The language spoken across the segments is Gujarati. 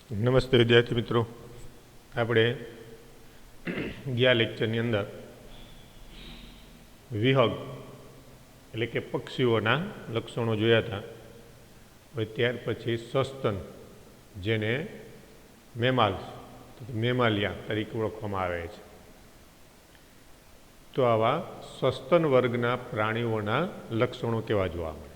નમસ્તે વિદ્યાર્થી મિત્રો, આપણે ગયા લેક્ચરની અંદર વિહગ એટલે કે પક્ષીઓના લક્ષણો જોયા હતા. હવે ત્યાર પછી સસ્તન, જેને મેમાલ્સ મેમાલિયા તરીકે ઓળખવામાં આવે છે. તો આવા સસ્તન વર્ગના પ્રાણીઓના લક્ષણો કેવા જોવા મળે?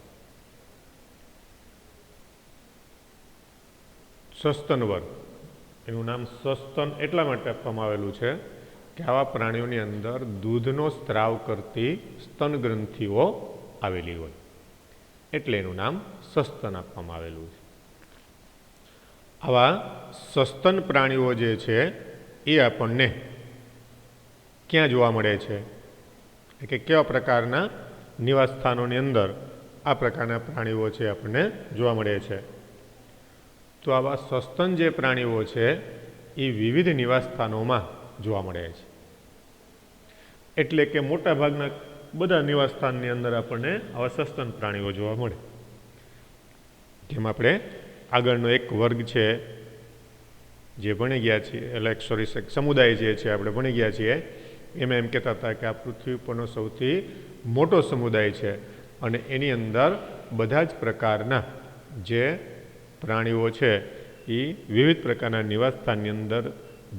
સસ્તન વર્ગ, એનું નામ સસ્તન એટલા માટે આપવામાં આવેલું છે કે આવા પ્રાણીઓની અંદર દૂધનો સ્ત્રાવ કરતી સ્તન ગ્રંથિઓ આવેલી હોય, એટલે એનું નામ સસ્તન આપવામાં આવેલું છે. આવા સસ્તન પ્રાણીઓ જે છે એ આપણને ક્યાં જોવા મળે છે, કે કેવા પ્રકારના નિવાસ સ્થાનોની અંદર આ પ્રકારના પ્રાણીઓ છે આપણને જોવા મળે છે? તો આવા સસ્તન જે પ્રાણીઓ છે એ વિવિધ નિવાસ સ્થાનોમાં જોવા મળે છે. એટલે કે મોટાભાગના બધા નિવાસ સ્થાનની અંદર આપણને આવા સસ્તન પ્રાણીઓ જોવા મળે. જેમ આપણે આગળનો એક વર્ગ છે જે ભણી ગયા છીએ, એટલે સમુદાય જે છે આપણે ભણી ગયા છીએ, એમાં એમ કહેતા હતા કે આ પૃથ્વી પરનો સૌથી મોટો સમુદાય છે અને એની અંદર બધા જ પ્રકારના જે પ્રાણીઓ છે એ વિવિધ પ્રકારના નિવાસસ્થાનની અંદર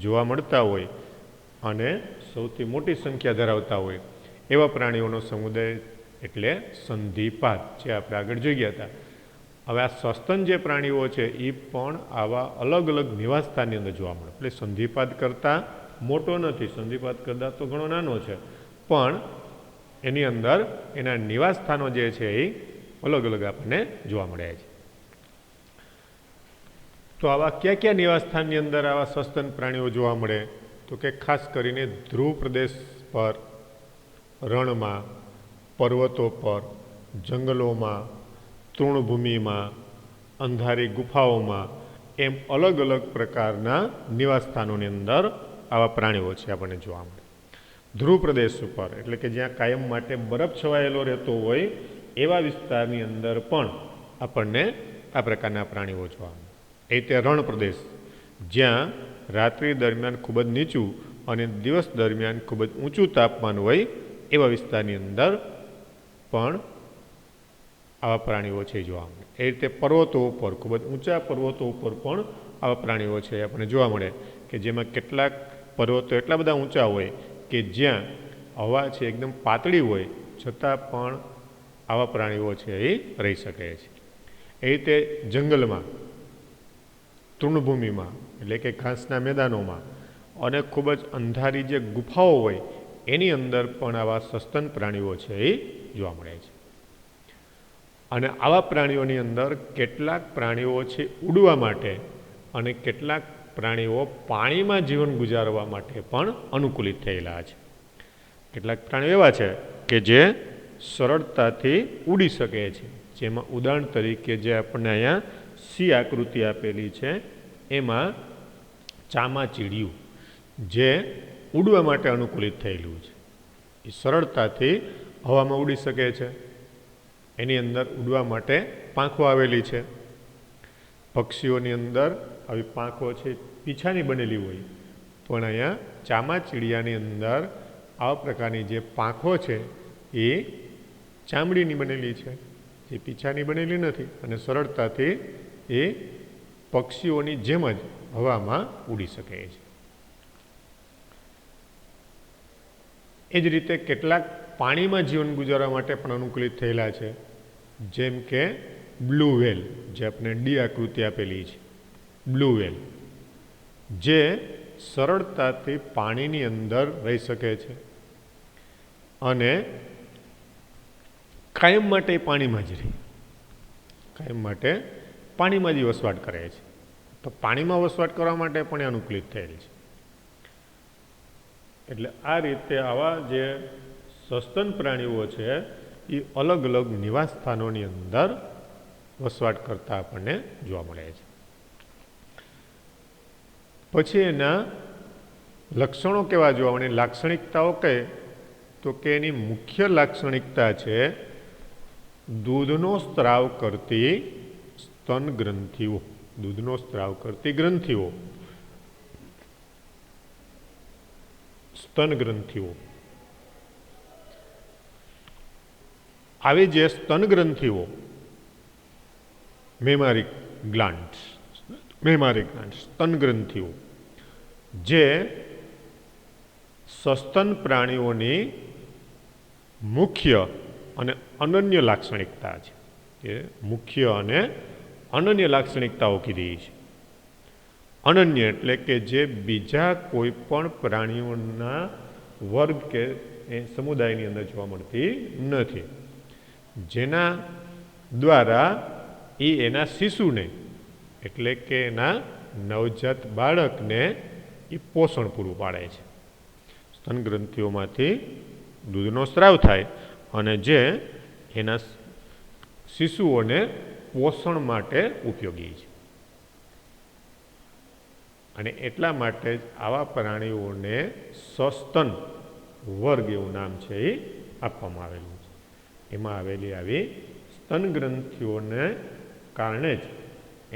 જોવા મળતા હોય અને સૌથી મોટી સંખ્યા ધરાવતા હોય એવા પ્રાણીઓનો સમુદાય એટલે સંધિપાદ, જે આપણે આગળ જોઈ ગયા હતા. હવે આ સસ્તન જે પ્રાણીઓ છે એ પણ આવા અલગ અલગ નિવાસસ્થાનની અંદર જોવા મળે. એટલે સંધિપાદ કરતાં મોટો નથી, સંધિપાદ કરતાં તો ઘણો નાનો છે, પણ એની અંદર એના નિવાસસ્થાનો જે છે એ અલગ અલગ આપણને જોવા મળે છે. તો આવા કયા કયા નિવાસસ્થાનની અંદર આવા સસ્તન પ્રાણીઓ જોવા મળે? તો કે ખાસ કરીને ધ્રુવ પ્રદેશ પર, રણમાં, પર્વતો પર, જંગલોમાં, તૃણભૂમિમાં, અંધારી ગુફાઓમાં, એમ અલગ અલગ પ્રકારના નિવાસસ્થાનોની અંદર આવા પ્રાણીઓ છે આપણને જોવા મળે. ધ્રુવ પ્રદેશ ઉપર એટલે કે જ્યાં કાયમ માટે બરફ છવાયેલો રહેતો હોય એવા વિસ્તારની અંદર પણ આપણને આ પ્રકારના પ્રાણીઓ જોવા મળે. એ તે રણ પ્રદેશ, જ્યાં રાત્રિ દરમિયાન ખૂબ જ નીચું અને દિવસ દરમિયાન ખૂબ જ ઊંચું તાપમાન હોય એવા વિસ્તારની અંદર પણ આવા પ્રાણીઓ છે જોવા મળે. એ રીતે પર્વતો ઉપર, ખૂબ જ ઊંચા પર્વતો ઉપર પણ આવા પ્રાણીઓ છે આપણને જોવા મળે, કે જેમાં કેટલાક પર્વતો એટલા બધા ઊંચા હોય કે જ્યાં હવા છે એકદમ પાતળી હોય છતાં પણ આવા પ્રાણીઓ છે એ રહી શકે છે. એ રીતે જંગલમાં, તૃણભૂમિમાં એટલે કે ઘાસના મેદાનોમાં અને ખૂબ જ અંધારી જે ગુફાઓ હોય એની અંદર પણ આવા સસ્તન પ્રાણીઓ છે એ જોવા મળે છે. અને આવા પ્રાણીઓની અંદર કેટલાક પ્રાણીઓ છે ઉડવા માટે અને કેટલાક પ્રાણીઓ પાણીમાં જીવન ગુજારવા માટે પણ અનુકૂલિત થયેલા છે. કેટલાક પ્રાણીઓ એવા છે કે જે સરળતાથી ઉડી શકે છે, જેમાં ઉદાહરણ તરીકે જે આપણને અહીંયા સી આકૃતિ આપેલી છે એમાં ચામાચીડિયું, જે ઉડવા માટે અનુકૂલિત થયેલું છે. એ સરળતાથી હવામાં ઉડી શકે છે, એની અંદર ઉડવા માટે પાંખો આવેલી છે. પક્ષીઓની અંદર આવી પાંખો છે પીછાની બનેલી હોય, પણ અહીંયા ચામાચીડિયાની અંદર આ પ્રકારની જે પાંખો છે એ ચામડીની બનેલી છે, જે પીછાની બનેલી નથી, અને સરળતાથી એ પક્ષીઓની જેમ જ હવામાં ઉડી શકે છે. એ જ રીતે કેટલાક પાણીમાં જીવન ગુજારવા માટે પણ અનુકૂલિત થયેલા છે, જેમ કે બ્લુ વ્હેલ, જે આપણે ડી આકૃતિ આપેલી છે. બ્લુ વ્હેલ જે સરળતાથી પાણીની અંદર રહી શકે છે અને કાયમ માટે પાણીમાં જ રહે, કાયમ માટે પાણીમાં જ વસવાટ કરે છે. તો પાણીમાં વસવાટ કરવા માટે પણ એ અનુકૂલિત થયેલ છે. એટલે આ રીતે આવા જે સસ્તન પ્રાણીઓ છે એ અલગ અલગ નિવાસ સ્થાનોની અંદર વસવાટ કરતા આપણને જોવા મળે છે. પછી એના લક્ષણો કેવા જોવા મળે, લાક્ષણિકતાઓ કહે તો કે એની મુખ્ય લાક્ષણિકતા છે દૂધનો સ્ત્રાવ કરતી સ્તન ગ્રંથિઓ. દૂધનો સ્ત્રાવ કરતી ગ્રંથિઓ, સ્તન ગ્રંથિઓ. આવી જે સ્તન ગ્રંથિઓ, મેમારી ગ્લાન્ડ્સ, સ્તન ગ્રંથિઓ જે સસ્તન પ્રાણીઓની મુખ્ય અને અનન્ય લાક્ષણિકતા છે. એ મુખ્ય અને અનન્ય લાક્ષણિકતાઓ કીધી છે. અનન્ય એટલે કે જે બીજા કોઈ પણ પ્રાણીઓના વર્ગ કે સમુદાયની અંદર જોવા મળતી નથી, જેના દ્વારા એના શિશુને એટલે કે એના નવજાત બાળકને એ પોષણ પૂરું પાડે છે. સ્તન ગ્રંથિઓમાંથી દૂધનો સ્ત્રાવ થાય અને જે એના શિશુઓને પોષણ માટે ઉપયોગી છે. અને એટલા માટે જ આવા પ્રાણીઓને સસ્તન વર્ગ એવું નામ છે એ આપવામાં આવેલું છે. એમાં આવેલી આવી સ્તન ગ્રંથિઓને કારણે જ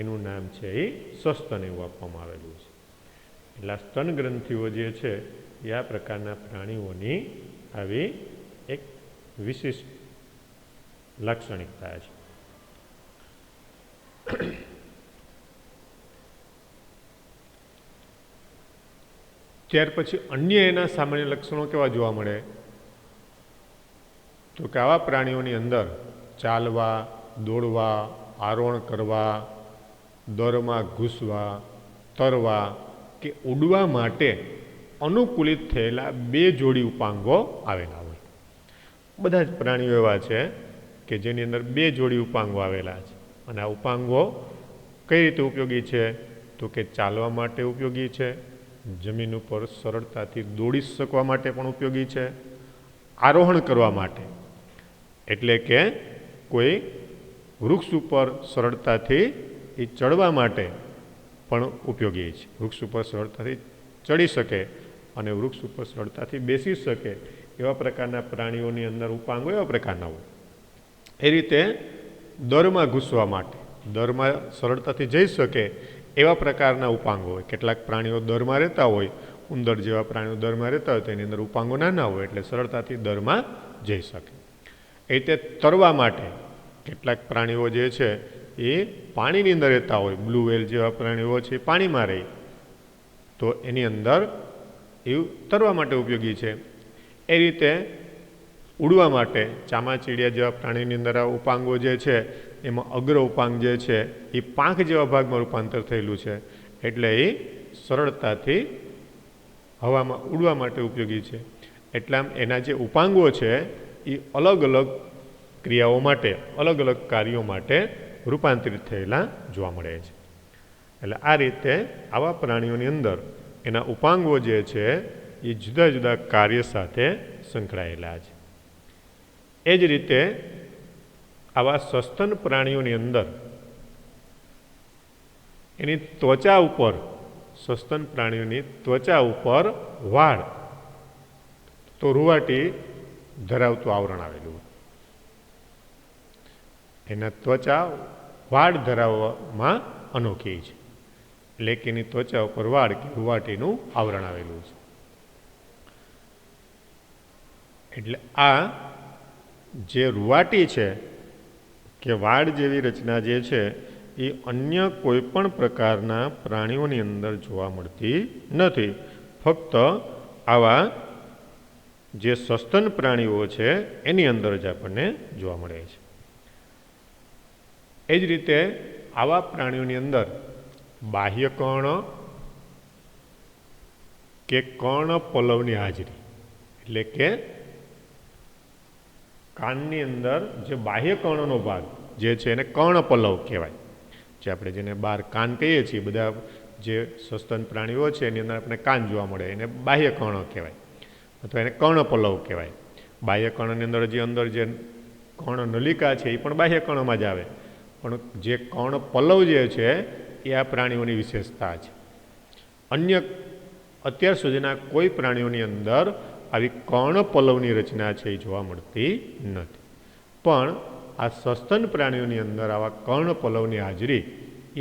એનું નામ છે એ સસ્તન એવું આપવામાં આવેલું છે. એટલે સ્તન ગ્રંથિઓ જે છે એ આ પ્રકારના પ્રાણીઓની આવી એક વિશિષ્ટ લાક્ષણિકતા છે. ત્યાર પછી અન્ય એના સામાન્ય લક્ષણો કેવા જોવા મળે? તો કે આવા પ્રાણીઓની અંદર ચાલવા, દોડવા, આરોહણ કરવા, દરમાં ઘૂસવા, તરવા કે ઉડવા માટે અનુકૂલિત થયેલા 2 જોડી ઉપાંગો આવેલા હોય. બધા જ પ્રાણીઓ એવા છે કે જેની અંદર 2 જોડી ઉપાંગો આવેલા છે. અને આ ઉપાંગો કઈ રીતે ઉપયોગી છે? તો કે ચાલવા માટે ઉપયોગી છે, જમીન ઉપર સરળતાથી દોડી શકવા માટે પણ ઉપયોગી છે, આરોહણ કરવા માટે એટલે કે કોઈ વૃક્ષ ઉપર સરળતાથી એ ચડવા માટે પણ ઉપયોગી છે. વૃક્ષ ઉપર સરળતાથી ચડી શકે અને વૃક્ષ ઉપર સરળતાથી બેસી શકે એવા પ્રકારના પ્રાણીઓની અંદર ઉપાંગો એવા પ્રકારના હોય. એ રીતે દરમાં ઘૂસવા માટે, દરમાં સરળતાથી જઈ શકે એવા પ્રકારના ઉપાંગો હોય. કેટલાક પ્રાણીઓ દરમાં રહેતા હોય, ઉંદર જેવા પ્રાણીઓ દરમાં રહેતા હોય તો એની અંદર ઉપાંગો નાના હોય એટલે સરળતાથી દરમાં જઈ શકે. એ રીતે તરવા માટે કેટલાક પ્રાણીઓ જે છે એ પાણીની અંદર રહેતા હોય, બ્લુ વ્હેલ જેવા પ્રાણીઓ છે એ પાણીમાં રહે તો એની અંદર એવું તરવા માટે ઉપયોગી છે. એ રીતે ઉડવા માટે ચામાચીડિયા જેવા પ્રાણીની અંદર આ ઉપાંગો જે છે એમાં અગ્ર ઉપાંગ જે છે એ પાંખ જેવા ભાગમાં રૂપાંતર થયેલું છે એટલે એ સરળતાથી હવામાં ઉડવા માટે ઉપયોગી છે. એટલા એના જે ઉપાંગો છે એ અલગ અલગ ક્રિયાઓ માટે, અલગ અલગ કાર્યો માટે રૂપાંતરિત થયેલા જોવા મળે છે. એટલે આ રીતે આવા પ્રાણીઓની અંદર એના ઉપાંગો જે છે એ જુદા જુદા કાર્ય સાથે સંકળાયેલા છે. એ જ રીતે આવા સસ્તન પ્રાણીઓની અંદર એની ત્વચા ઉપર, સસ્તન પ્રાણીઓની ત્વચા ઉપર વાળ તો રૂવાટી ધરાવતું આવરણ આવેલું. એના ત્વચા વાળ ધરાવવામાં અનોખી છે એટલે કે એની ત્વચા ઉપર વાળ કે રૂવાટીનું આવરણ આવેલું છે. એટલે આ જે રૂવાટી છે કે વાળ જેવી રચના જે છે એ અન્ય કોઈ પણ પ્રકારના પ્રાણીઓની અંદર જોવા મળતી નથી. ફક્ત આવા જે સસ્તન પ્રાણીઓ છે એની અંદર જ આપણને જોવા મળે છે. એ જ રીતે આવા પ્રાણીઓની અંદર બાહ્ય કર્ણ કે કર્ણ પલ્લવની હાજરી એટલે કે કાનની અંદર જે બાહ્ય કર્ણનો ભાગ જે છે એને કર્ણ પલ્લવ કહેવાય. જે આપણે જેને બહાર કાન કહીએ છીએ, બધા જે સસ્તન પ્રાણીઓ છે એની અંદર આપણે કાન જોવા મળે એને બાહ્ય કર્ણ કહેવાય અથવા એને કર્ણ પલ્લવ કહેવાય. બાહ્ય કર્ણની અંદર જે કર્ણ નલિકા છે એ પણ બાહ્ય કર્ણમાં જ આવે, પણ જે કર્ણ પલ્લવ જે છે એ આ પ્રાણીઓની વિશેષતા છે. અન્ય અત્યાર સુધીના કોઈ પ્રાણીઓની અંદર આવી કર્ણ પલ્લવની રચના છે એ જોવા મળતી નથી. પણ આ સસ્તન પ્રાણીઓની અંદર આવા કર્ણ પલ્લવની હાજરી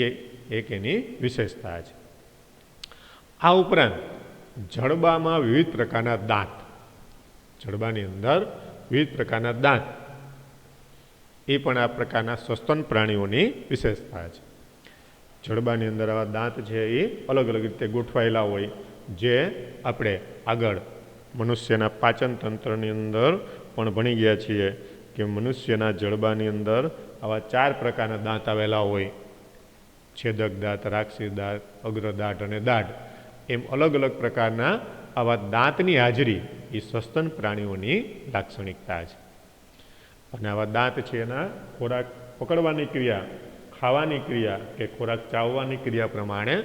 એ એક એની વિશેષતા છે. આ ઉપરાંત જડબામાં વિવિધ પ્રકારના દાંત, જડબાની અંદર વિવિધ પ્રકારના દાંત એ પણ આ પ્રકારના સસ્તન પ્રાણીઓની વિશેષતા છે. જડબાની અંદર આવા દાંત છે એ અલગ અલગ રીતે ગોઠવાયેલા હોય, જે આપણે આગળ મનુષ્યના પાચન તંત્રની અંદર પણ ભણી ગયા છીએ કે મનુષ્યના જડબાની અંદર આવા 4 પ્રકારના દાંત આવેલા હોય, છેદક દાંત, રાક્ષસી દાંત, અગ્રદાંત અને દાઢ. એમ અલગ અલગ પ્રકારના આવા દાંતની હાજરી એ સસ્તન પ્રાણીઓની લાક્ષણિકતા છે. અને આવા દાંત છે એના ખોરાક પકડવાની ક્રિયા, ખાવાની ક્રિયા કે ખોરાક ચાવવાની ક્રિયા પ્રમાણે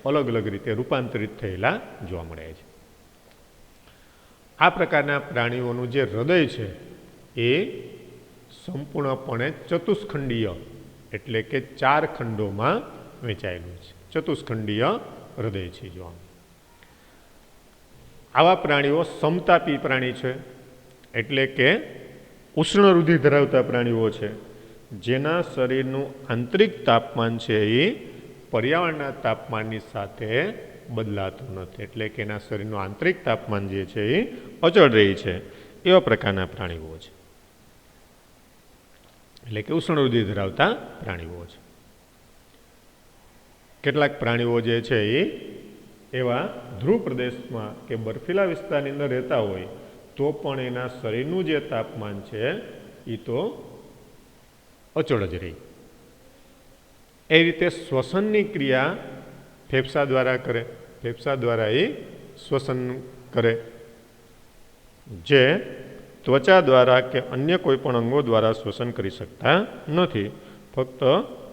અલગ અલગ રીતે રૂપાંતરિત થયેલા જોવા મળે છે. આ પ્રકારના પ્રાણીઓનું જે હૃદય છે એ સંપૂર્ણપણે ચતુષ્ખંડીય એટલે કે 4 ખંડોમાં વહેંચાયેલું છે. ચતુષ્ખંડીય હૃદય છે. જો આવા પ્રાણીઓ સમતાપી પ્રાણી છે, એટલે કે ઉષ્ણ રુધિર ધરાવતા પ્રાણીઓ છે, જેના શરીરનું આંતરિક તાપમાન છે એ પર્યાવરણના તાપમાનની સાથે બદલાતું નથી, એટલે કે એના શરીરનું આંતરિક તાપમાન જે છે એ અચળ રહે છે. એવા પ્રકારના પ્રાણીઓ છે, એટલે કે ઉષ્ણ રુધિર ધરાવતા પ્રાણીઓ છે. કેટલાક પ્રાણીઓ જે છે એ એવા ધ્રુવ પ્રદેશમાં કે બર્ફીલા વિસ્તારની અંદર રહેતા હોય તો પણ એના શરીરનું જે તાપમાન છે એ તો અચળ જ રહે. એ રીતે શ્વસનની ક્રિયા ફેફસા દ્વારા કરે, ફેફસા દ્વારા એ શ્વસન કરે, જે ત્વચા દ્વારા કે અન્ય કોઈ પણ અંગો દ્વારા શ્વસન કરી શકતા નથી, ફક્ત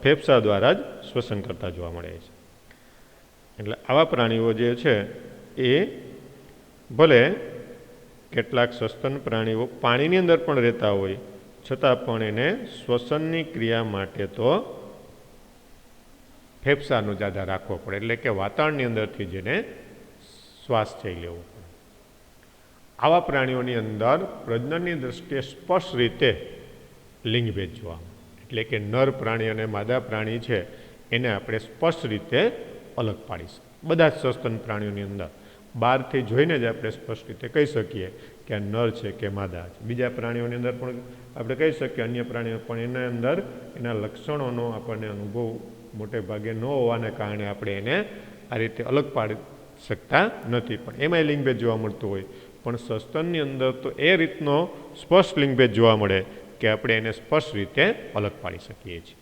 ફેફસા દ્વારા જ શ્વસન કરતા જોવા મળે છે. એટલે આવા પ્રાણીઓ જે છે એ ભલે કેટલાક સસ્તન પ્રાણીઓ પાણીની અંદર પણ રહેતા હોય છતાં પણ એને શ્વસનની ક્રિયા માટે તો ફેફસાનો જ આધાર રાખવો પડે, એટલે કે વાતાવરણની અંદરથી જેને શ્વાસ થઈ લેવો પડે. આવા પ્રાણીઓની અંદર પ્રજનનની દ્રષ્ટિએ સ્પષ્ટ રીતે લિંગભેદ જોવા મળે, એટલે કે નર પ્રાણી અને માદા પ્રાણી છે એને આપણે સ્પષ્ટ રીતે અલગ પાડીશું. બધા જ સસ્તન પ્રાણીઓની અંદર બહારથી જોઈને જ આપણે સ્પષ્ટ રીતે કહી શકીએ કે આ નર છે કે માદા છે. બીજા પ્રાણીઓની અંદર પણ આપણે કહી શકીએ, અન્ય પ્રાણીઓ પણ એના અંદર એના લક્ષણોનો આપણને અનુભવ મોટે ભાગે ન હોવાને કારણે આપણે એને આ રીતે અલગ પાડી શકતા નથી, પણ એમાંય લિંગભેદ જોવા મળતો હોય. પણ સસ્તનની અંદર તો એ રીતનો સ્પષ્ટ લિંગભેદ જોવા મળે કે આપણે એને સ્પષ્ટ રીતે અલગ પાડી શકીએ છીએ.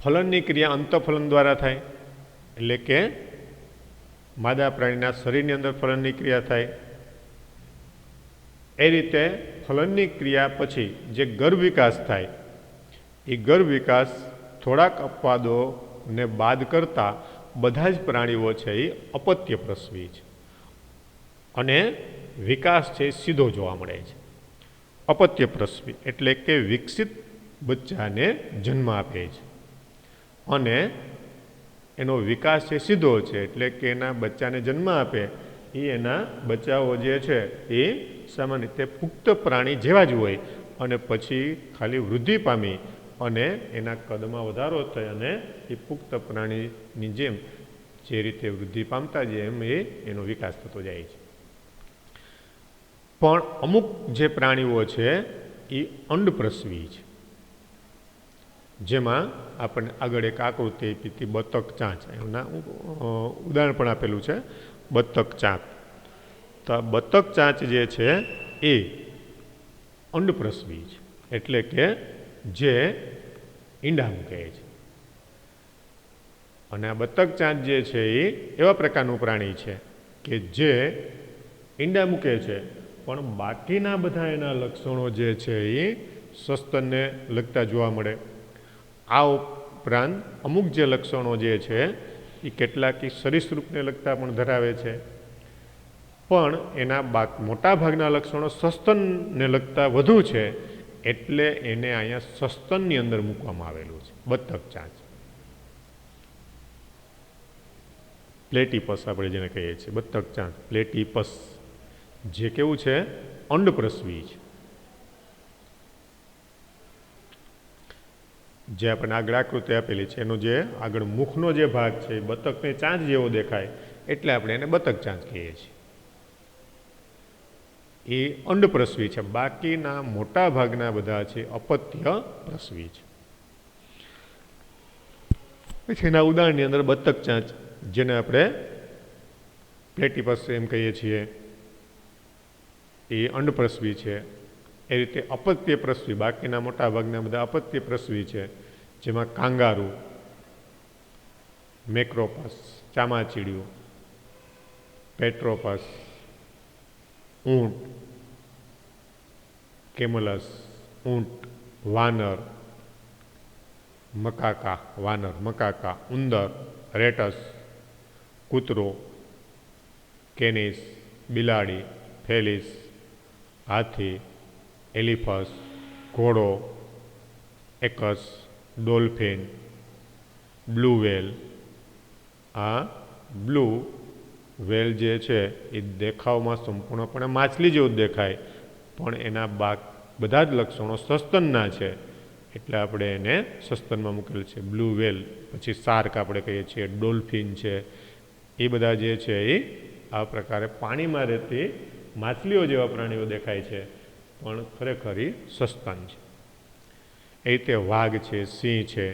ફલનની ક્રિયા અંતઃફલન દ્વારા થાય, એટલે કે માદા પ્રાણીના શરીરની અંદર ફલનની ક્રિયા થાય. એ રીતે ફલનની ક્રિયા પછી જે ગર્ભ વિકાસ થાય એ ગર્ભ વિકાસ થોડાક અપવાદોને બાદ કરતાં બધા જ પ્રાણીઓ છે એ અપત્ય પ્રસવી છે, અને વિકાસ છે સીધો જોવા મળે છે. અપત્ય પ્રસવી એટલે કે વિકસિત બચ્ચાને જન્મ આપે છે અને એનો વિકાસ છે સીધો છે, એટલે કે એના બચ્ચાને જન્મ આપે એ એના બચ્ચાઓ જે છે એ સામાન્ય રીતે પુખ્ત પ્રાણી જેવા જ હોય, અને પછી ખાલી વૃદ્ધિ પામી અને એના કદમાં વધારો થાય અને એ પુખ્ત પ્રાણીની જેમ જે રીતે વૃદ્ધિ પામતા જાય એમ એનો વિકાસ થતો જાય છે. પણ અમુક જે પ્રાણીઓ છે એ અંડપ્રસવી છે, જેમાં આપણને આગળ એક આકૃતિ આપી હતી બતક ચાંચ, એના ઉદાહરણ પણ આપેલું છે બતક ચાંચ. તો બતક ચાંચ જે છે એ અંડપ્રસવી છે, એટલે કે જે ઈંડા મૂકે છે. અને આ બતક ચાંચ જે છે એ એવા પ્રકારનું પ્રાણી છે કે જે ઈંડા મૂકે છે, પણ બાકીના બધા એના લક્ષણો જે છે એ સસ્તનને લગતા જોવા મળે. આ ઉપરાંત અમુક જે લક્ષણો જે છે એ કેટલાક સરીસૃપને લગતા પણ ધરાવે છે, પણ એના મોટા ભાગના લક્ષણો સસ્તનને લગતા વધુ છે, એટલે એને અહીંયા સસ્તનની અંદર મૂકવામાં આવેલું છે બતક ચાંચ. પ્લેટીપસ આપણે જેને કહીએ છીએ બતક ચાંચ, પ્લેટીપસ, જે કેવું છે અંડપ્રસવી છે. જે આપણને આગળ આકૃતિ આપેલી છે એનો જે આગળ મુખનો જે ભાગ છે એ બતકને ચાંચ જેવો દેખાય એટલે આપણે એને બતક ચાંચ કહીએ છીએ. એ અંડપ્રસવી છે. બાકીના મોટા ભાગના બધા છે અપત્ય પ્રસવી છે. પછી એના ઉદાહરણની અંદર બતક ચાંચ, જેને આપણે પ્લેટીપસ એમ કહીએ છીએ, એ અંડપ્રસવી છે. એ રીતે અપત્ય પ્રસવી, બાકીના મોટા ભાગના બધા અપત્ય પ્રસવી છે, જેમાં કાંગારૂ, મેક્રોપસ ચામાચીડિયું, પેટ્રોપસ ઊંટ, કેમલસ ઊંટ, વાનર, મકાકા વાનર, મકાકા, ઉંદર, રેટસ, કૂતરો, કેનિસ, બિલાડી, ફેલિસ, હાથી, એલિફસ, ઘોડો, એકસ, ડોલ્ફિન, બ્લુ વેલ. આ બ્લુ વેલ જે છે એ દેખાવમાં સંપૂર્ણપણે માછલી જેવું જ દેખાય, પણ એના બધા જ લક્ષણો સસ્તનના છે, એટલે આપણે એને સસ્તનમાં મૂકેલ છે બ્લુ વેલ. પછી શાર્ક આપણે કહીએ છીએ, ડોલ્ફિન છે, એ બધા જે છે એ આ પ્રકારે પાણીમાં રહેતી માછલીઓ જેવા પ્રાણીઓ દેખાય છે, પણ ખરેખર એ સસ્તન છે. એ રીતે વાઘ છે, સિંહ છે,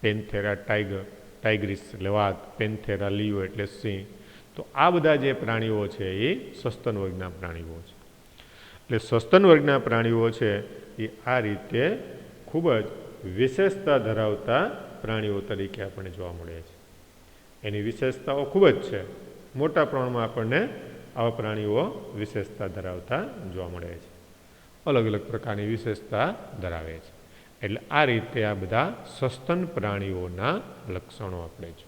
પેન્થેરા ટાઇગ્રીસ એટલે વાઘ, પેન્થેરા લિયો એટલે સિંહ. તો આ બધા જે પ્રાણીઓ છે એ સસ્તન વર્ગના પ્રાણીઓ છે. એટલે સસ્તન વર્ગના પ્રાણીઓ છે એ આ રીતે ખૂબ જ વિશેષતા ધરાવતા પ્રાણીઓ તરીકે આપણને જોવા મળે છે. એની વિશેષતાઓ ખૂબ જ છે. મોટા પ્રમાણમાં આપણને આવા પ્રાણીઓ વિશેષતા ધરાવતા જોવા મળે છે. અલગ અલગ પ્રકારની વિશેષતા ધરાવે છે. એટલે આ રીતે આ બધા સસ્તન પ્રાણીઓના લક્ષણો આપણે છે.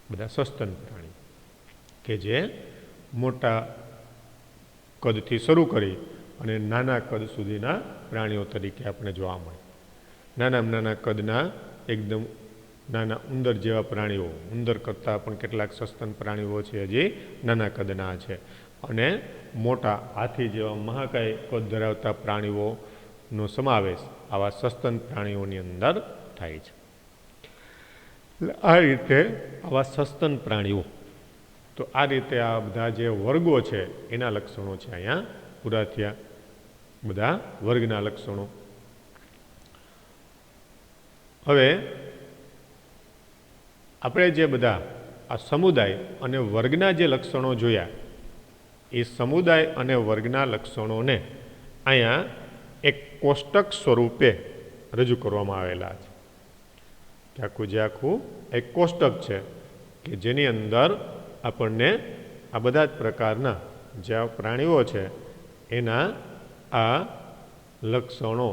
બધા સસ્તન પ્રાણીઓ કે જે મોટા કદથી શરૂ કરી અને નાના કદ સુધીના પ્રાણીઓ તરીકે આપણે જોવા મળે. નાના કદના એકદમ નાના ઉંદર જેવા પ્રાણીઓ, ઉંદર કરતાં પણ કેટલાક સસ્તન પ્રાણીઓ છે હજી નાના કદના છે, અને મોટા હાથી જેવા મહાકાય કદ ધરાવતા પ્રાણીઓનો સમાવેશ આવા સસ્તન પ્રાણીઓની અંદર થાય છે. આ રીતે આવા સસ્તન પ્રાણીઓ, તો આ રીતે આ બધા જે વર્ગો છે એના લક્ષણો છે અહીંયા પૂરા થયા, બધા વર્ગના લક્ષણો. હવે આપણે જે બધા આ સમુદાય અને વર્ગના જે લક્ષણો જોયા, એ સમુદાય અને વર્ગના લક્ષણોને અહીંયા એક કોષ્ટક સ્વરૂપે રજૂ કરવામાં આવેલા છે. કે આખું એક કોષ્ટક છે કે જેની અંદર આપણને આ બધા જ પ્રકારના જે પ્રાણીઓ છે એના આ લક્ષણો,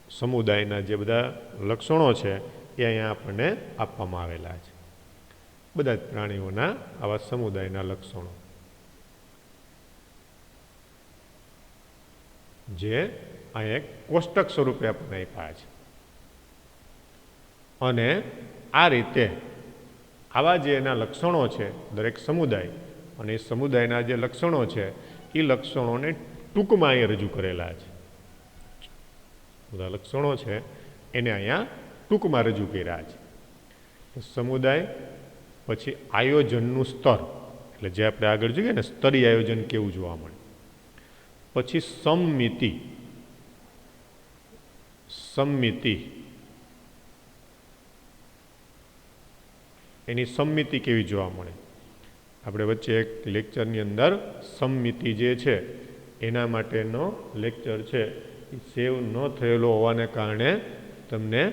સમુદાયના જે બધા લક્ષણો છે એ અહીંયા આપણને આપવામાં આવેલા છે. બધા જ પ્રાણીઓના આવા સમુદાયના લક્ષણો જે અહીંયા એક કોષ્ટક સ્વરૂપે આપણને આપ્યા છે. અને આ રીતે આવા જે એના લક્ષણો છે દરેક સમુદાય, અને એ સમુદાયના જે લક્ષણો છે એ લક્ષણોને ટૂંકમાં અહીંયા રજૂ કરેલા છે. બધા લક્ષણો છે એને અહીંયા ટૂંકમાં રજૂ કર્યા છે. સમુદાય, પછી આયોજનનું સ્તર, એટલે જે આપણે આગળ જોઈએ ને સ્તરીય આયોજન કેવું જોવા મળે. પછી સમમિતિ એની સમમિતિ કેવી જોવા મળે. આપણે વચ્ચે એક લેક્ચરની અંદર સમમિતિ જે છે એના માટેનો લેક્ચર છે એ સેવ ન થયેલો હોવાને કારણે તમને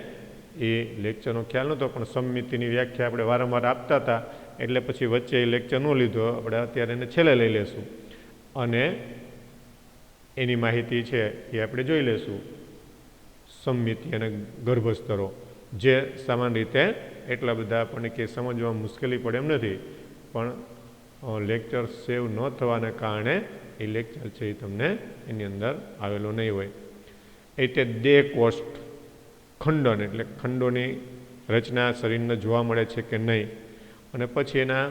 એ લેક્ચરનો ખ્યાલ નહોતો, પણ સમમિતિની વ્યાખ્યા આપણે વારંવાર આપતા હતા, એટલે પછી વચ્ચે એ લેક્ચર ન લીધો, આપણે અત્યારે એને છેલ્લે લઈ લેશું અને એની માહિતી છે એ આપણે જોઈ લેશું. સમમિતિ અને ગર્ભસ્તરો જે સામાન્ય રીતે એટલા બધા આપણને કે સમજવામાં મુશ્કેલી પડે એમ નથી, પણ લેક્ચર સેવ ન થવાને કારણે એ લેક્ચર છે એ તમને એની અંદર આવેલો નહીં હોય. એ રીતે દેહ કોષ્ઠ, ખંડન એટલે ખંડોની રચના શરીરને જોવા મળે છે કે નહીં, અને પછી એના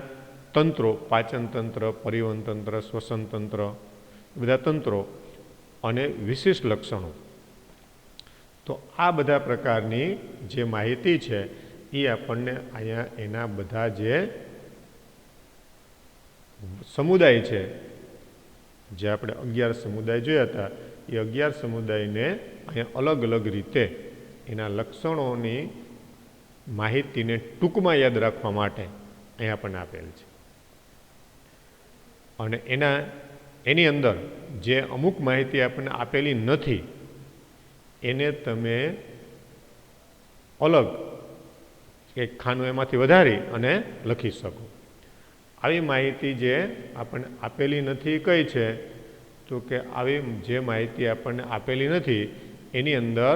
તંત્રો, પાચન તંત્ર, પરિવહન તંત્ર, શ્વસન તંત્ર, બધા તંત્રો અને વિશિષ્ટ લક્ષણો. તો આ બધા પ્રકારની જે માહિતી છે એ આપણને અહીંયા એના બધા જે સમુદાય છે, જે આપણે 11 સમુદાય જોયા હતા, એ 11 સમુદાયને અહીંયા અલગ અલગ રીતે એના લક્ષણોની માહિતીને ટૂંકમાં યાદ રાખવા માટે અહીંયા આપણને આપેલ છે. અને એની અંદર જે અમુક માહિતી આપણને આપેલી નથી એને તમે અલગ એક ખાનું એમાંથી વધારી અને લખી શકો. આવી માહિતી જે આપણને આપેલી નથી કઈ છે, તો કે આવી જે માહિતી આપણને આપેલી નથી એની અંદર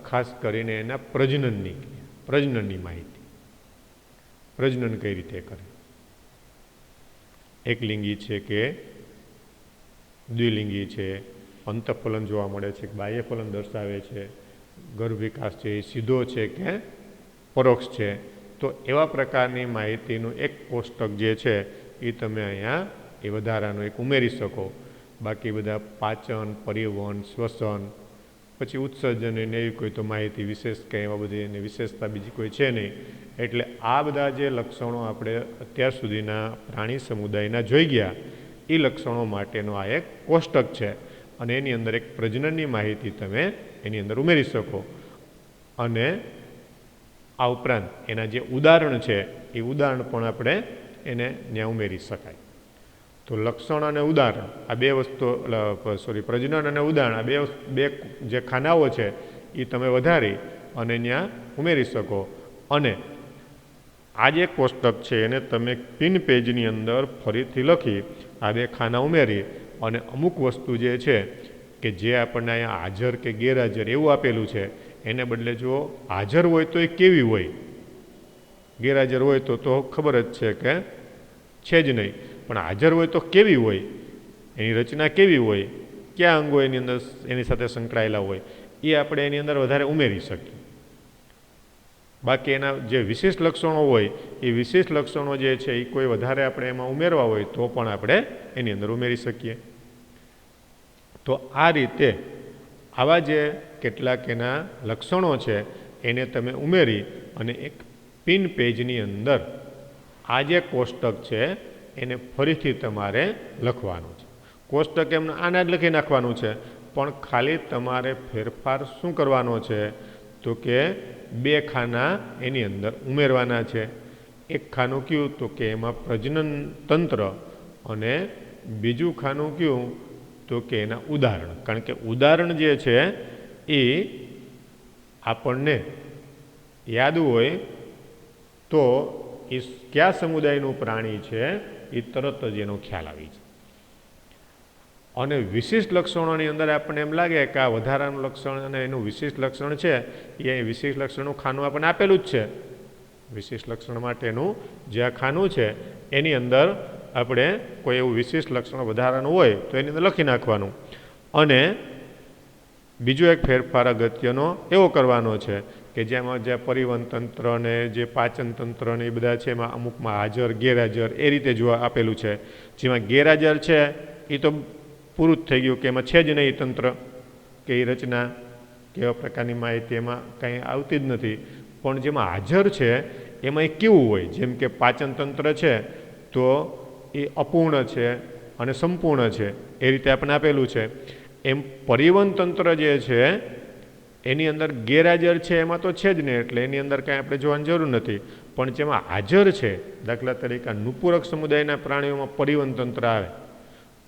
ખાસ કરીને એના પ્રજનનની માહિતી, પ્રજનન કઈ રીતે કરે, એકલિંગી છે કે દ્વિલિંગી છે, અંતઃફલન જોવા મળે છે, બાહ્યફલન દર્શાવે છે, ગર્ભ વિકાસ છે એ સીધો છે કે પરોક્ષ છે. તો એવા પ્રકારની માહિતીનું એક કોષ્ટક જે છે એ તમે અહીંયા એ વધારાનું એક ઉમેરી શકો. બાકી બધા પાચન, પરિવહન, શ્વસન, પછી ઉત્સર્જન અને એવી કોઈ તો માહિતી વિશેષ કંઈ એવા બધી એની વિશેષતા બીજી કોઈ છે નહીં. એટલે આ બધા જે લક્ષણો આપણે અત્યાર સુધીના પ્રાણી સમુદાયના જોઈ ગયા એ લક્ષણો માટેનો આ એક કોષ્ટક છે અને એની અંદર એક પ્રજનનની માહિતી તમે એની અંદર ઉમેરી શકો. અને આ ઉપરાંત એના જે ઉદાહરણ છે એ ઉદાહરણ પણ આપણે એને ત્યાં ઉમેરી શકાય. તો લક્ષણ અને ઉદાહરણ આ બે વસ્તુ, પ્રજનન અને ઉદાહરણ આ બે જે ખાનાઓ છે એ તમે વધારી અને ત્યાં ઉમેરી શકો. અને આ જે કોષ્ટક છે એને તમે પિન પેજની અંદર ફરીથી લખી આ બે ખાના ઉમેરી અને અમુક વસ્તુ જે છે કે જે આપણને અહીંયા હાજર કે ગેરહાજર એવું આપેલું છે એને બદલે જો હાજર હોય તો એ કેવી હોય, ગેરહાજર હોય તો ખબર જ છે કે છે જ નહીં, પણ હાજર હોય તો કેવી હોય, એની રચના કેવી હોય, કયા અંગો એની અંદર એની સાથે સંકળાયેલા હોય એ આપણે એની અંદર વધારે ઉમેરી શકીએ. બાકી એના જે વિશેષ લક્ષણો હોય એ વિશેષ લક્ષણો જે છે એ કોઈ વધારે આપણે એમાં ઉમેરવા હોય તો પણ આપણે એની અંદર ઉમેરી શકીએ. તો આ રીતે આવા જે કેટલાક એના લક્ષણો છે એને તમે ઉમેરી અને એક પિન પેજની અંદર આ જે કોષ્ટક છે એને ફરીથી તમારે લખવાનું છે. કોષ્ટક એમને આના જ લખી નાખવાનું છે, પણ ખાલી તમારે ફેરફાર શું કરવાનો છે તો કે બે ખાના એની અંદર ઉમેરવાના છે. એક ખાનું કયું તો કે એમાં પ્રજનન તંત્ર અને બીજું ખાનું કયું તો કે એના ઉદાહરણ. કારણ કે ઉદાહરણ જે છે એ આપણને યાદ હોય તો એ કયા સમુદાયનું પ્રાણી છે એ તરત જ એનો ખ્યાલ આવી જાય. અને વિશિષ્ટ લક્ષણોની અંદર આપણને એમ લાગે કે આ વધારાનું લક્ષણ અને એનું વિશિષ્ટ લક્ષણ છે એ વિશિષ્ટ લક્ષણનું ખાનું આપણને આપેલું જ છે. વિશિષ્ટ લક્ષણ માટેનું જે આ ખાનું છે એની અંદર આપણે કોઈ એવું વિશિષ્ટ લક્ષણ વધારાનું હોય તો એની અંદર લખી નાખવાનું. અને બીજો એક ફેરફાર અગત્યનો એવો કરવાનો છે કે જેમાં જે પરિવહન તંત્ર ને જે પાચન તંત્ર ને એ બધા છે એમાં અમુકમાં હાજર ગેરહાજર એ રીતે જોવા આપેલું છે. જેમાં ગેરહાજર છે એ તો પૂરું જ થઈ ગયું કે એમાં છે જ નહીં તંત્ર કે એ રચના કેવા પ્રકારની માહિતી એમાં કંઈ આવતી જ નથી. પણ જેમાં હાજર છે એમાં એ કેવું હોય, જેમ કે પાચન તંત્ર છે તો એ અપૂર્ણ છે અને સંપૂર્ણ છે એ રીતે આપણને આપેલું છે. એમ પરિવહન તંત્ર જે છે એની અંદર ગેરહાજર છે એમાં તો છે જ નહીં, એટલે એની અંદર કાંઈ આપણે જોવાની જરૂર નથી. પણ જેમાં હાજર છે, દાખલા તરીકે નુપુરક સમુદાયના પ્રાણીઓમાં પરિવહન તંત્ર આવે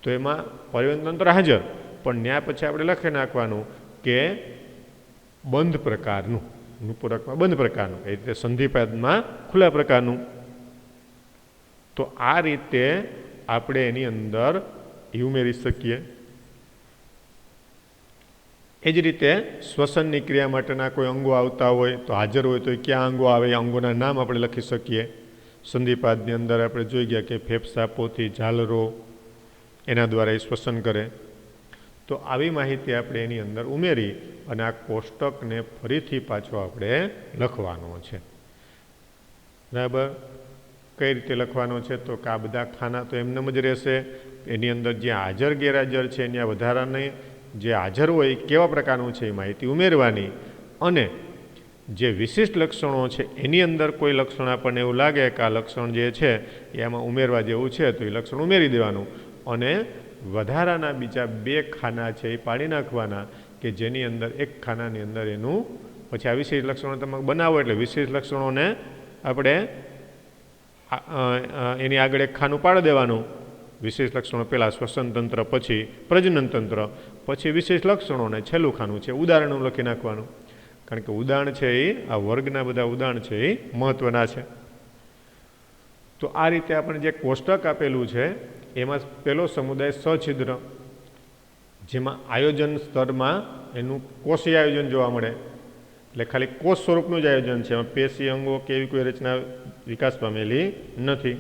તો એમાં પરિવહન તંત્ર હાજર, પણ ત્યાં પછી આપણે લખી નાખવાનું કે બંધ પ્રકારનું, નુપુરકમાં બંધ પ્રકારનું, એ રીતે સંધિપાદમાં ખુલ્લા પ્રકારનું. તો આ રીતે આપણે એની અંદર એ ઉમેરી શકીએ. એ જ રીતે શ્વસનની ક્રિયા માટેના કોઈ અંગો આવતા હોય તો હાજર હોય તો ક્યાં અંગો આવે એ અંગોના નામ આપણે લખી શકીએ. સંધિપાદની અંદર આપણે જોઈ ગયા કે ફેફસા, પોથી, ઝાલરો એના દ્વારા એ શ્વસન કરે. તો આવી માહિતી આપણે એની અંદર ઉમેરી અને આ કોષ્ટકને ફરીથી પાછો આપણે લખવાનો છે. બરાબર? કઈ રીતે લખવાનો છે તો કે આ બધા ખાના તો એમનેમ જ રહેશે. એની અંદર જ્યાં હાજર ગેરહાજર છે ત્યાં વધારાની જે હાજર હોય કેવા પ્રકારનું છે એ માહિતી ઉમેરવાની અને જે વિશિષ્ટ લક્ષણો છે એની અંદર કોઈ લક્ષણ આપણને એવું લાગે કે આ લક્ષણ જે છે એ આમાં ઉમેરવા જેવું છે તો એ લક્ષણ ઉમેરી દેવાનું અને વધારાના બીજા 2 ખાના છે એ પાડી નાખવાના કે જેની અંદર એક ખાનાની અંદર એનું પછી આ વિશેષ લક્ષણો તમે બનાવો એટલે વિશેષ લક્ષણોને આપણે એની આગળ એક ખાનું પાડી દેવાનું. વિશેષ લક્ષણો પહેલાં શ્વસન તંત્ર, પછી પ્રજનન તંત્ર, પછી વિશેષ લક્ષણોને છેલ્લું ખાનું છે ઉદાહરણો લખી નાખવાનું. કારણ કે ઉદાહરણ છે એ આ વર્ગના બધા ઉદાહરણ છે એ મહત્ત્વના છે. તો આ રીતે આપણે જે કોષ્ટક આપેલું છે એમાં પહેલો સમુદાય સછિદ્ર, જેમાં આયોજન સ્તરમાં એનું કોષીય આયોજન જોવા મળે, એટલે ખાલી કોષ સ્વરૂપનું જ આયોજન છે, એમાં પેશી અંગો કે એવી કોઈ રચના વિકાસ પામેલી નથી.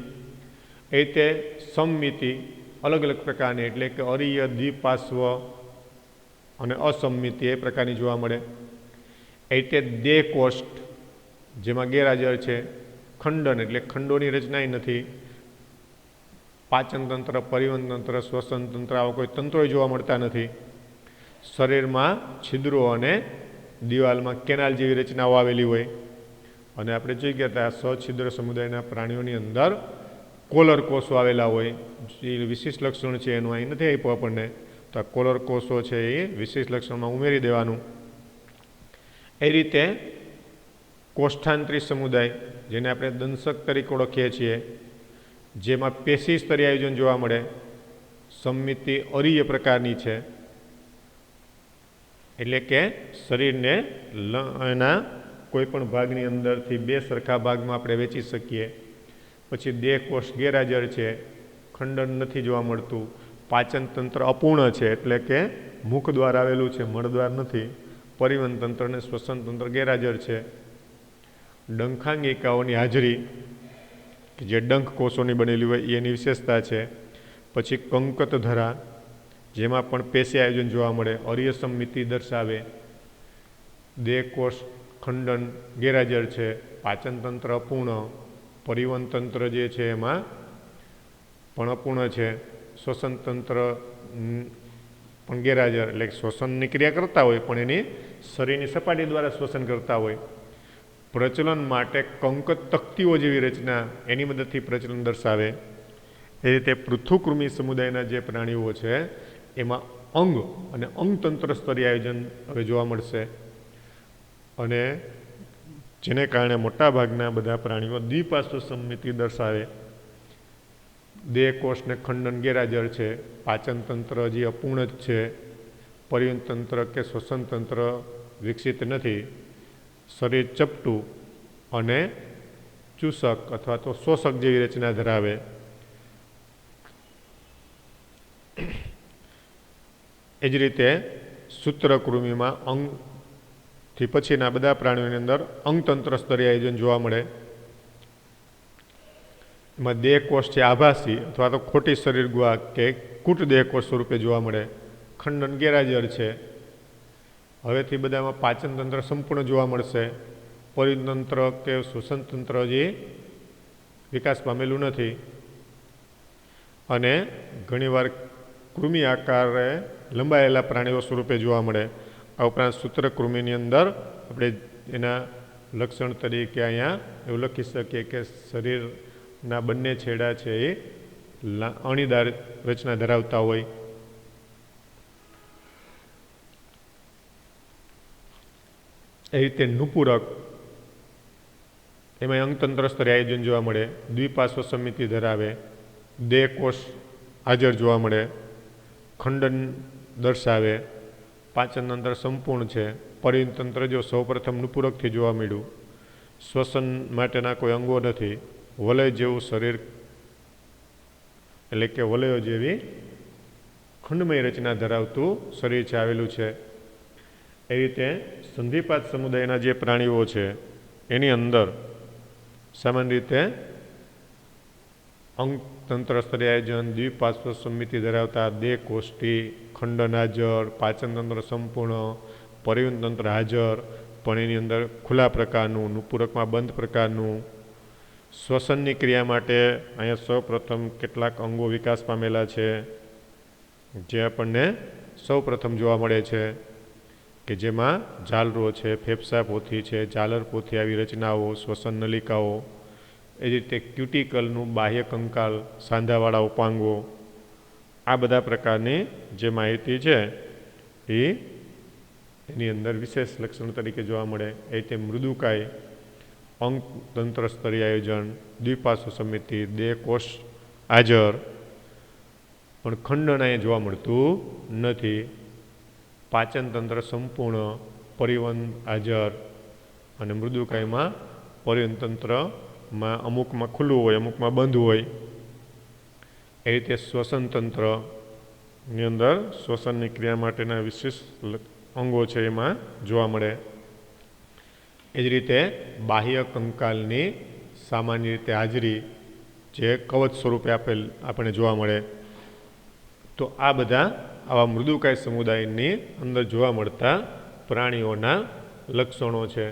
એ રીતે સમમિતિ અલગ અલગ પ્રકારની, એટલે કે અરીય, દ્વિપાર્શ્વ અને અસમમિતિ એ પ્રકારની જોવા મળે. એ રીતે દેહ કોષ્ઠ જેમાં ગેરહાજર છે. ખંડન એટલે ખંડોની રચના નથી. પાચન તંત્ર, પરિવહન તંત્ર, શ્વસન તંત્ર આવા કોઈ તંત્રો જોવા મળતા નથી. શરીરમાં છિદ્રો અને દિવાલમાં કેનાલ જેવી રચનાઓ આવેલી હોય. અને આપણે જોઈ ગયા હતા સછિદ્ર સમુદાયના પ્રાણીઓની અંદર કોલર કોષો આવેલા હોય. જે વિશિષ્ટ લક્ષણ છે એનું અહીં નથી આપ્યું આપણને, તો આ કોલર કોષો છે એ વિશિષ્ટ લક્ષણમાં ઉમેરી દેવાનું. એ રીતે કોષ્ઠાંતરી સમુદાય, જેને આપણે દંશક તરીકે ઓળખીએ છીએ, જેમાં પેશી સ્તરીય આયોજન જોવા મળે. સમમિતિ અરીય પ્રકારની છે, એટલે કે શરીરને એના કોઈ પણ ભાગની અંદરથી 2 સરખા ભાગમાં આપણે વેચી શકીએ. પછી દેહ કોષ ગેરહાજર છે, ખંડન નથી જોવા મળતું. પાચન તંત્ર અપૂર્ણ છે, એટલે કે મુખ દ્વાર આવેલું છે, મળદ્વાર નથી. પરિવહન તંત્ર અને શ્વસન તંત્ર ગેરહાજર છે. ડંખાંગિકાઓની હાજરી, જે ડંખ કોષોની બનેલી હોય એની વિશેષતા છે. પછી કંકત ધરા, જેમાં પણ પેશી આયોજન જોવા મળે, અરીય સમમિતિ દર્શાવે. દેહ કોષ ખંડન ગેરહાજર છે, પાચન તંત્ર અપૂર્ણ, પરિવહન તંત્ર જે છે એમાં પણ અપૂર્ણ છે. શ્વસન તંત્ર પણ ગેરહાજર, એટલે શ્વસનની ક્રિયા કરતા હોય પણ એની શરીરની સપાટી દ્વારા શ્વસન કરતા હોય. પ્રચલન માટે કંકત તકતીઓ જેવી રચના, એની મદદથી પ્રચલન દર્શાવે. એ રીતે પૃથુકૃમિ સમુદાયના જે પ્રાણીઓ છે એમાં અંગ અને અંગતંત્ર સ્તરીય આયોજન હવે જોવા મળશે. અને જેને કારણે મોટાભાગના બધા પ્રાણીઓ દ્વિપાર્શ્વ સમમિતિ દર્શાવે. દેહ કોષને ખંડન ગેરહાજર છે, પાચન તંત્ર હજી અપૂર્ણ જ છે, પરિવહન તંત્ર કે શ્વસન તંત્ર વિકસિત નથી. શરીર ચપટું અને ચૂસક અથવા તો શોષક જેવી રચના ધરાવે. એ જ રીતે સૂત્રકૃમિમાં અંગથી પછીના બધા પ્રાણીઓની અંદર અંગતંત્ર સ્તરીય આયોજન જોવા મળે. એમાં દેહ કોષ છે આભાસી અથવા તો ખોટી શરીર ગુહા કે કૂટ દેહ કોષ સ્વરૂપે જોવા મળે. ખંડન ગેરહાજર છે. હવેથી બધામાં પાચન તંત્ર સંપૂર્ણ જોવા મળશે. પરિવહન તંત્ર કે શ્વસન તંત્ર હજી વિકાસ પામેલું નથી. અને ઘણીવાર કૃમિ આકારે લંબાયેલા પ્રાણીઓ સ્વરૂપે જોવા મળે. આ ઉપરાંત સૂત્રકૃમિની અંદર આપણે એના લક્ષણ તરીકે અહીંયા એવું લખી શકીએ કે શરીરના બંને છેડા છે એ અણીદાર રચના ધરાવતા હોય. એ રીતે નુપુરક, એમાં અંગતંત્ર સ્તરે આયોજન જોવા મળે. દ્વિપાર્શ્વ સમિતિ ધરાવે. દેહ કોષ હાજર જોવા મળે. ખંડન દર્શાવે. પાચન તંત્ર સંપૂર્ણ છે. પરિવહન તંત્ર જો સૌપ્રથમ નુપુરકથી જોવા મળ્યું. શ્વસન માટેના કોઈ અંગો નથી. વલય જેવું શરીર, એટલે કે વલયો જેવી ખંડમય રચના ધરાવતું શરીર છે આવેલું છે. એ રીતે સંધિપાત સમુદાયના જે પ્રાણીઓ છે એની અંદર સામાન્ય રીતે અંગતંત્ર સ્તરે આયોજન, દ્વિપાર્શ્વ સમિતિ ધરાવતા દેહ કોષ્ઠી, ખંડન હાજર, પાચન તંત્ર સંપૂર્ણ, પરિવહન તંત્ર હાજર પણ એની અંદર ખુલ્લા પ્રકારનું, નુપુરકમાં બંધ પ્રકારનું. શ્વસનની ક્રિયા માટે અહીંયા સૌપ્રથમ કેટલાક અંગો વિકાસ પામેલા છે જે આપણને સૌપ્રથમ જોવા મળે છે કે જેમાં જાલરો છે, ફેફસા પોથી છે, ઝાલર પોથી આવી રચનાઓ, શ્વસન નલિકાઓ, એ જ રીતે ક્યુટિકલનું બાહ્ય કંકાલ, સાંધાવાળા ઉપાંગો, આ બધા પ્રકારની જે માહિતી છે એ એની અંદર વિશેષ લક્ષણો તરીકે જોવા મળે. એ રીતે મૃદુકાય, અંગ તંત્ર સ્તરીય આયોજન, દ્વિપાર્શ્વ સમિતિ, દેહ કોષ હાજર, પણ ખંડન અહીંયા જોવા મળતું નથી. પાચન તંત્ર સંપૂર્ણ, પરિવહન હાજર, અને મૃદુકાયમાં પરિવહન તંત્રમાં અમુકમાં ખુલ્લું હોય, અમુકમાં બંધ હોય. એ રીતે શ્વસન તંત્રની અંદર શ્વસનની ક્રિયા માટેના વિશિષ્ટ અંગો છે એમાં જોવા મળે. એ જ રીતે બાહ્ય કંકાલની સામાન્ય રીતે હાજરી જે કવચ સ્વરૂપે આપણને જોવા મળે. તો આ બધા આવા મૃદુકાય સમુદાયની અંદર જોવા મળતા પ્રાણીઓના લક્ષણો છે.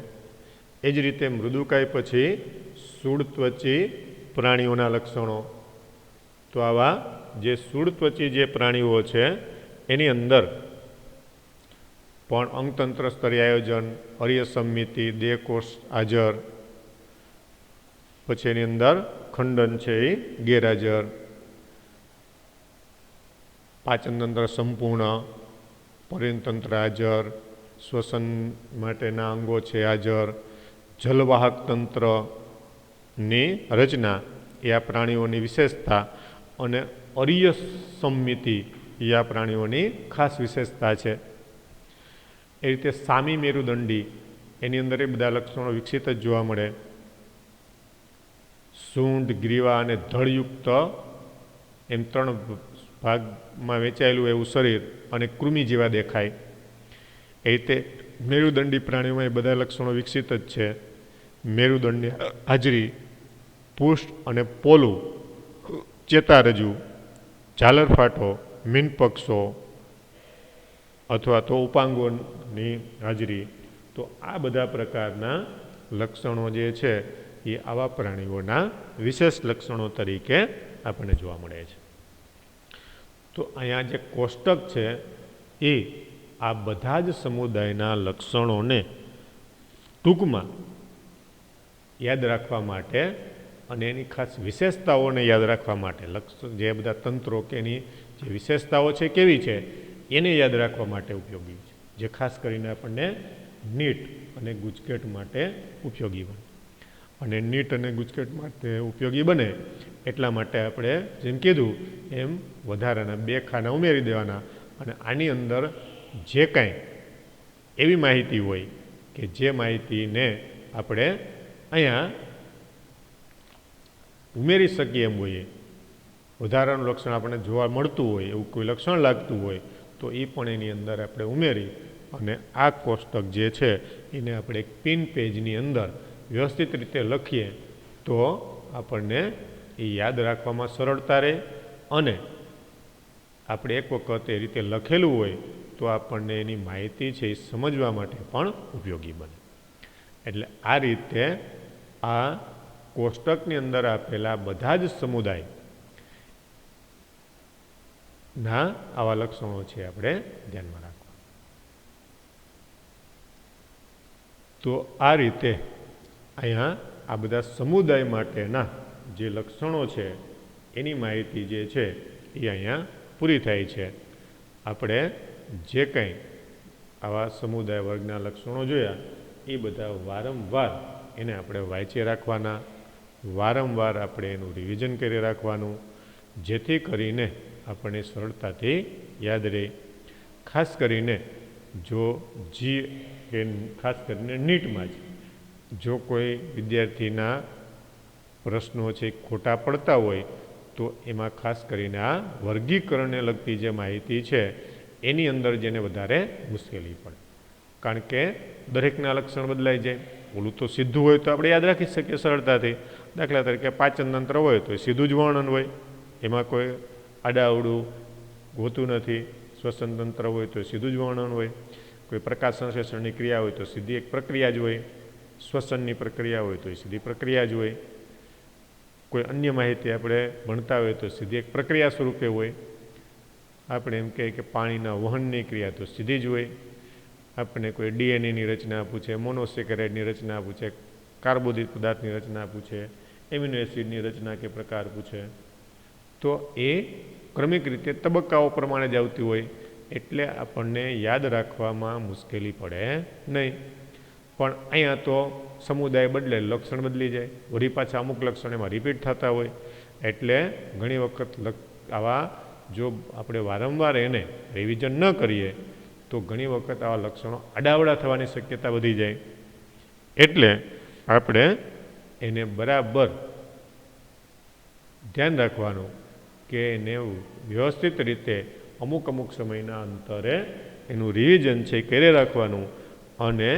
એ જ રીતે મૃદુકાય પછી સૂળત્વચી પ્રાણીઓના લક્ષણો. તો આવા જે સૂળત્વચી જે પ્રાણીઓ છે એની અંદર પણ અંગતંત્ર સ્તરીય આયોજન, અર્ય સમિતિ, દેહકોષ હાજર, પછી એની અંદર ખંડન છે એ ગેરહાજર, પાચનતંત્ર સંપૂર્ણ, પરિવહનતંત્ર હાજર, શ્વસન માટેના અંગો છે હાજર, જલવાહક તંત્રની રચના એ આ પ્રાણીઓની વિશેષતા, અને અર્ય સમિતિ એ આ પ્રાણીઓની ખાસ વિશેષતા છે. એ રીતે સામી મેરુદંડી એની અંદર એ બધા લક્ષણો વિકસિત જ જોવા મળે. સૂંઢ, ગ્રીવા અને ધડયુક્ત એમ 3 ભાગમાં વહેંચાયેલું એવું શરીર અને કૃમિ જેવા દેખાય. એ રીતે મેરુદંડી પ્રાણીઓમાં એ બધા લક્ષણો વિકસિત જ છે. મેરુદંડની હાજરી, પુષ્ટ અને પોલું ચેતારજુ, ઝાલરફાટો, મીનપક્ષો અથવા તો ઉપાંગોની હાજરી. તો આ બધા પ્રકારના લક્ષણો જે છે એ આવા પ્રાણીઓના વિશેષ લક્ષણો તરીકે આપણને જોવા મળે છે. તો અહીંયા જે કોષ્ટક છે એ આ બધા જ સમુદાયના લક્ષણોને ટૂંકમાં યાદ રાખવા માટે અને એની ખાસ વિશેષતાઓને યાદ રાખવા માટે, જે બધા તંત્રો કે એની જે વિશેષતાઓ છે કેવી છે એને યાદ રાખવા માટે ઉપયોગી છે, જે ખાસ કરીને આપણને નીટ અને ગુજકેટ માટે ઉપયોગી બને. અને નીટ અને ગુજકેટ માટે ઉપયોગી બને એટલા માટે આપણે જેમ કીધું એમ વધારાના 2 ખાના ઉમેરી દેવાના. અને આની અંદર જે કાંઈ એવી માહિતી હોય કે જે માહિતીને આપણે અહીંયા ઉમેરી શકીએ એમ હોઈએ, વધારાનું લક્ષણ આપણને જોવા મળતું હોય એવું કોઈ લક્ષણ લાગતું હોય તો એ પણ એની અંદર આપણે ઉમેરી અને આ કોષ્ટક જે છે એને આપણે એક પિન પેજની અંદર વ્યવસ્થિત રીતે લખીએ તો આપણને એ યાદ રાખવામાં સરળતા રહે. અને આપણે એક વખત એ રીતે લખેલું હોય તો આપણને એની માહિતી છે એ સમજવા માટે પણ ઉપયોગી બને. એટલે આ રીતે આ કોષ્ટકની અંદર આપેલા બધા જ સમુદાયના આવા લક્ષણો છે આપણે ધ્યાનમાં રાખવા. તો આ રીતે અહીંયા આ બધા સમુદાય માટેના જે લક્ષણો છે એની માહિતી જે છે એ અહીંયા પૂરી થાય છે. આપણે જે કંઈ આવા સમુદાય વર્ગના લક્ષણો જોયા એ બધા વારંવાર એને આપણે વાંચી રાખવાના, વારંવાર આપણે એનું રિવિઝન કરી રાખવાનું, જેથી કરીને આપણને સરળતાથી યાદ રહે. ખાસ કરીને જો કે ખાસ કરીને નીટમાં જ જો કોઈ વિદ્યાર્થીના પ્રશ્નો છે ખોટા પડતા હોય તો એમાં ખાસ કરીને આ વર્ગીકરણને લગતી જે માહિતી છે એની અંદર જેને વધારે મુશ્કેલી પડે. કારણ કે દરેકના લક્ષણ બદલાઈ જાય. ઓલું તો સીધું હોય તો આપણે યાદ રાખી શકીએ સરળતાથી. દાખલા તરીકે પાચન તંત્ર હોય તો સીધું જ વર્ણન હોય, એમાં કોઈ આડાઅવડું હોતું નથી. શ્વસન તંત્ર હોય તો સીધું જ વર્ણન હોય. કોઈ પ્રકાશ સંશ્લેષણની ક્રિયા હોય તો સીધી એક પ્રક્રિયા જ હોય. શ્વસનની પ્રક્રિયા હોય તો એ સીધી પ્રક્રિયા જ હોય. કોઈ અન્ય માહિતી આપણે ભણતા હોય તો સીધી એક પ્રક્રિયા સ્વરૂપે હોય. આપણે એમ કહીએ કે પાણીના વહનની ક્રિયા તો સીધી જ હોય. આપણને કોઈ ડીએનએની રચના પૂછે, મોનોસેકેરાઇડની રચના પૂછે, કાર્બોદિત પદાર્થની રચના પૂછે, એમિનો એસિડની રચના કે પ્રકાર પૂછે, તો એ ક્રમિક રીતે તબક્કાઓ પ્રમાણે જ આવતી હોય એટલે આપણને યાદ રાખવામાં મુશ્કેલી પડે નહીં. પણ અહીંયા તો સમુદાય બદલે લક્ષણ બદલી જાય, વળી પાછા અમુક લક્ષણ એમાં રિપીટ થતા હોય એટલે ઘણી વખત આવા જો આપણે વારંવાર એને રિવિઝન ન કરીએ તો ઘણી વખત આવા લક્ષણો આડાવડા થવાની શક્યતા વધી જાય. એટલે આપણે એને બરાબર ધ્યાન રાખવાનું કે એને વ્યવસ્થિત રીતે અમુક સમયના અંતરે એનું રિવિઝન છે કરે રાખવાનું. અને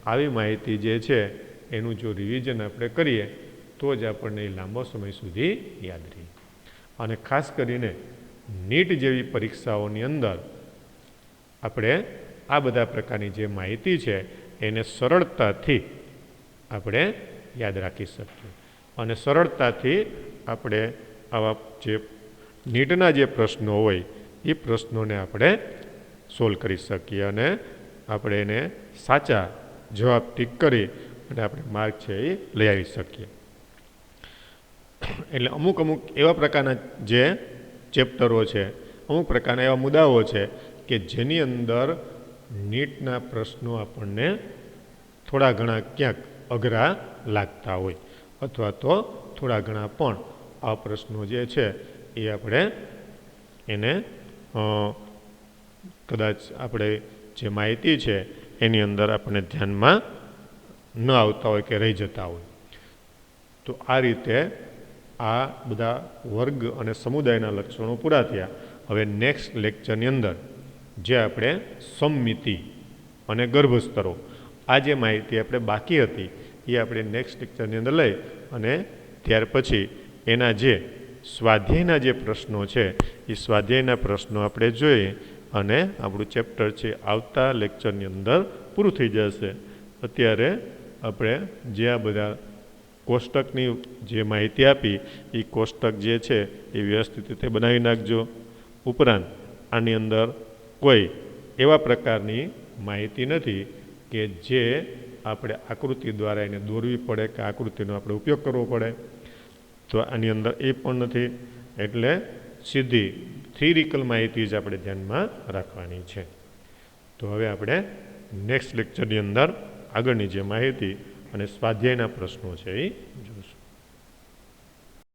આવી માહિતી જે છે એનું જો રિવિઝન આપણે કરીએ તો જ આપણને લાંબો સમય સુધી યાદ રહે. અને ખાસ કરીને નીટ જેવી પરીક્ષાઓની અંદર આપણે આ બધા પ્રકારની જે માહિતી છે એને સરળતાથી આપણે યાદ રાખી શકીએ અને સરળતાથી આપણે આવા જે નીટના જે પ્રશ્નો હોય એ પ્રશ્નોને આપણે સોલ્વ કરી શકીએ અને આપણે એને સાચા જવાબ ટીક કરી અને આપણે માર્ક છે એ લઈ આવી શકીએ. એટલે અમુક એવા પ્રકારના જે ચેપ્ટરો છે, અમુક પ્રકારના એવા મુદ્દાઓ છે કે જેની અંદર નીટના પ્રશ્નો આપણને થોડા ઘણા ક્યાંક અઘરા લાગતા હોય અથવા તો થોડા ઘણા પણ આ પ્રશ્નો જે છે એ આપણે એને કદાચ આપણે જે માહિતી છે એની અંદર આપણે ધ્યાનમાં ન આવતા હોય કે રહી જતા હોય. તો આ રીતે આ બધા વર્ગ અને સમુદાયના લક્ષણો પૂરા થયા. હવે નેક્સ્ટ લેક્ચરની અંદર જે આપણે સમમિતિ અને ગર્ભસ્તરો આ જે માહિતી આપણે બાકી હતી એ આપણે નેક્સ્ટ લેક્ચરની અંદર લઈ અને ત્યાર પછી એના જે સ્વાધ્યાયના જે પ્રશ્નો છે એ સ્વાધ્યાયના પ્રશ્નો આપણે જોઈએ અને આપણું ચેપ્ટર છે આવતા લેક્ચરની અંદર પૂરું થઈ જશે. અત્યારે આપણે જે આ બધા કોષ્ટકની જે માહિતી આપી એ કોષ્ટક જે છે એ વ્યવસ્થિત રીતે બનાવી નાખજો. ઉપરાંત આની અંદર કોઈ એવા પ્રકારની માહિતી નથી કે જે આપણે આકૃતિ દ્વારા એને દોરવી પડે કે આકૃતિનો આપણે ઉપયોગ કરવો પડે, તો આની અંદર એ પણ નથી. એટલે સીધી થિયરિકલ માહિતી જ આપણે ધ્યાનમાં રાખવાની છે. તો હવે આપણે નેક્સ્ટ લેક્ચરની અંદર આગળની જે માહિતી અને સ્વાધ્યાયના પ્રશ્નો છે એ જોઈશું.